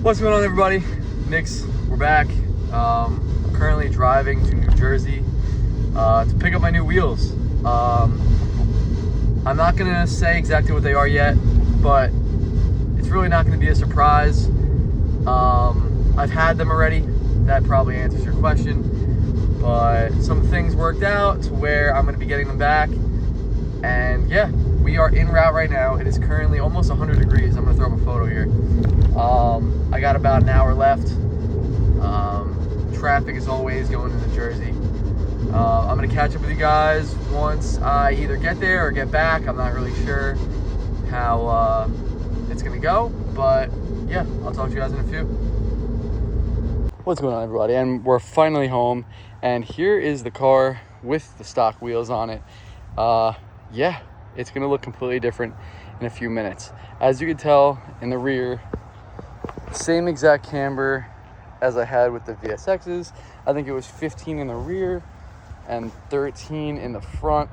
What's going on, everybody? Nick's, we're back. I'm currently driving to New Jersey to pick up my new wheels. I'm not gonna say exactly what they are yet, but it's really not gonna be a surprise. I've had them already. That probably answers your question. But some things worked out to where I'm gonna be getting them back. And yeah, we are en route right now. It is currently almost 100 degrees. I'm gonna throw up a photo here. I got about an hour left. Traffic is always going into Jersey. I'm gonna catch up with you guys once I either get there or get back. I'm not really sure how it's gonna go, but yeah, I'll talk to you guys in a few. What's going on, everybody? And we're finally home, and here is the car with the stock wheels on it. Yeah, it's gonna look completely different in a few minutes. As you can tell in the rear, same exact camber as I had with the VSXs. I think it was 15 in the rear and 13 in the front.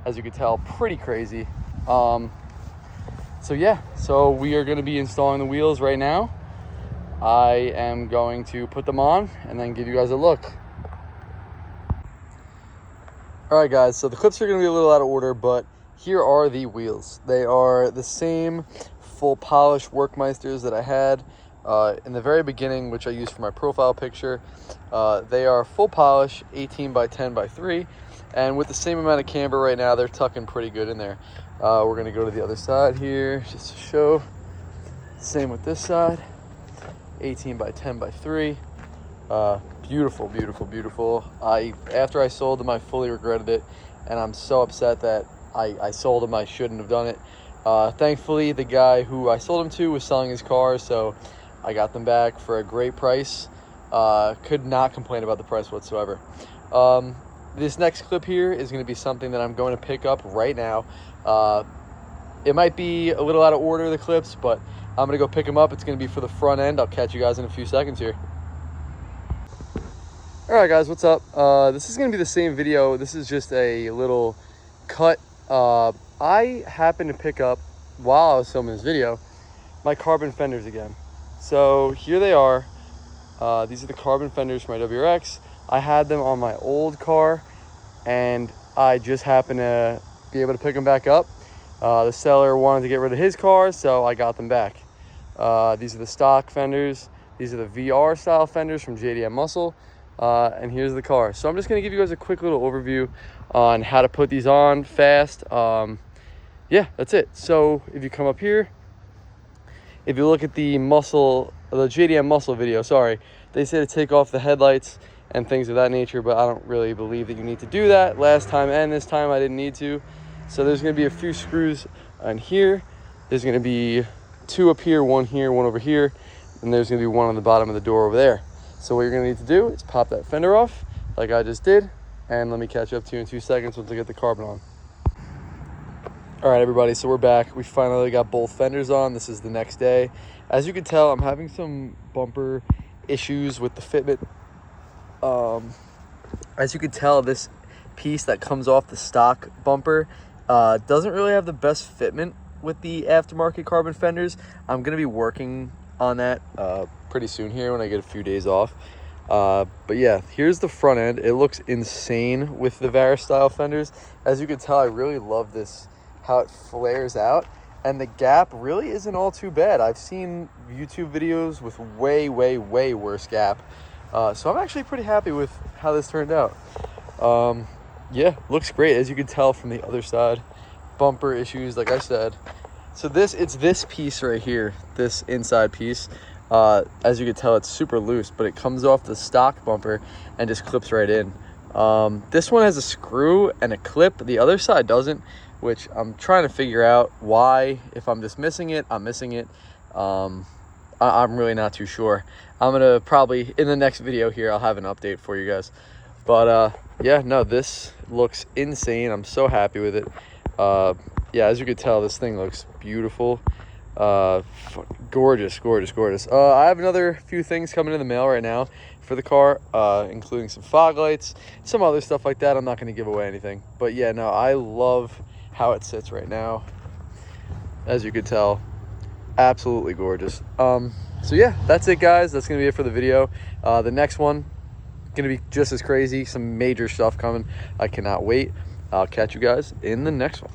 As you can tell, pretty crazy. So yeah, so we are gonna be installing the wheels right now. I am going to put them on and then give you guys a look. All right, guys, so the clips are gonna be a little out of order, but here are the wheels. They are the same full polish Workmeisters that I had in the very beginning, which I used for my profile picture. They are full polish, 18 by 10 by 3, and with the same amount of camber right now, they're tucking pretty good in there. We're gonna go to the other side here just to show. Same with this side, 18 by 10 by 3. Beautiful, beautiful, beautiful. After I sold them, I fully regretted it, and I'm so upset that I sold them. I shouldn't have done it. Thankfully, the guy who I sold them to was selling his car, so I got them back for a great price. Could not complain about the price whatsoever. This next clip here is going to be something that I'm going to pick up right now. It might be a little out of order, the clips, but I'm going to go pick them up. It's going to be for the front end. I'll catch you guys in a few seconds here. All right, guys, what's up? This is going to be the same video. This is just a little cut. I happened to pick up, while I was filming this video, my carbon fenders again. So here they are. These are the carbon fenders for my WRX. I had them on my old car, and I just happened to be able to pick them back up. The seller wanted to get rid of his car, so I got them back. These are the stock fenders. These are the VR style fenders from JDM Muscle. And here's the car. So I'm just going to give you guys a quick little overview on how to put these on fast. Yeah, that's it. So if you come up here, if you look at the JDM Muscle video, sorry, they say to take off the headlights and things of that nature, but I don't really believe that you need to do that. Last time and this time I didn't need to. So there's going to be a few screws on here. There's going to be 2 up here, 1 here, 1 over here, and there's going to be 1 on the bottom of the door over there. So what you're going to need to do is pop that fender off like I just did, and let me catch up to you in 2 seconds once I get the carbon on. All right, everybody, so we're back. We finally got both fenders on. This is the next day. As you can tell, I'm having some bumper issues with the fitment. As you can tell, this piece that comes off the stock bumper doesn't really have the best fitment with the aftermarket carbon fenders. I'm going to be working on that pretty soon here when I get a few days off. But yeah, here's the front end. It looks insane with the Varis style fenders. As you can tell, I really love this, how it flares out, and the gap really isn't all too bad. I've seen YouTube videos with way worse gap, so I'm actually pretty happy with how this turned out. Yeah, looks great. As you can tell from the other side, bumper issues, like I said. So it's this piece right here, this inside piece. As you can tell, it's super loose, but it comes off the stock bumper and just clips right in. This one has a screw and a clip. The other side doesn't, which I'm trying to figure out why. If I'm just missing it, I'm missing it. I'm really not too sure. I'm gonna probably, in the next video here, I'll have an update for you guys. But yeah, no, this looks insane. I'm so happy with it. Yeah, as you can tell, this thing looks beautiful. Gorgeous. I have another few things coming in the mail right now for the car, including some fog lights, some other stuff like that. I'm not going to give away anything, but yeah, no, I love how it sits right now. As you can tell, absolutely gorgeous. So yeah, that's it, guys. That's gonna be it for the video. The next one gonna be just as crazy. Some major stuff coming. I cannot wait. I'll catch you guys in the next one.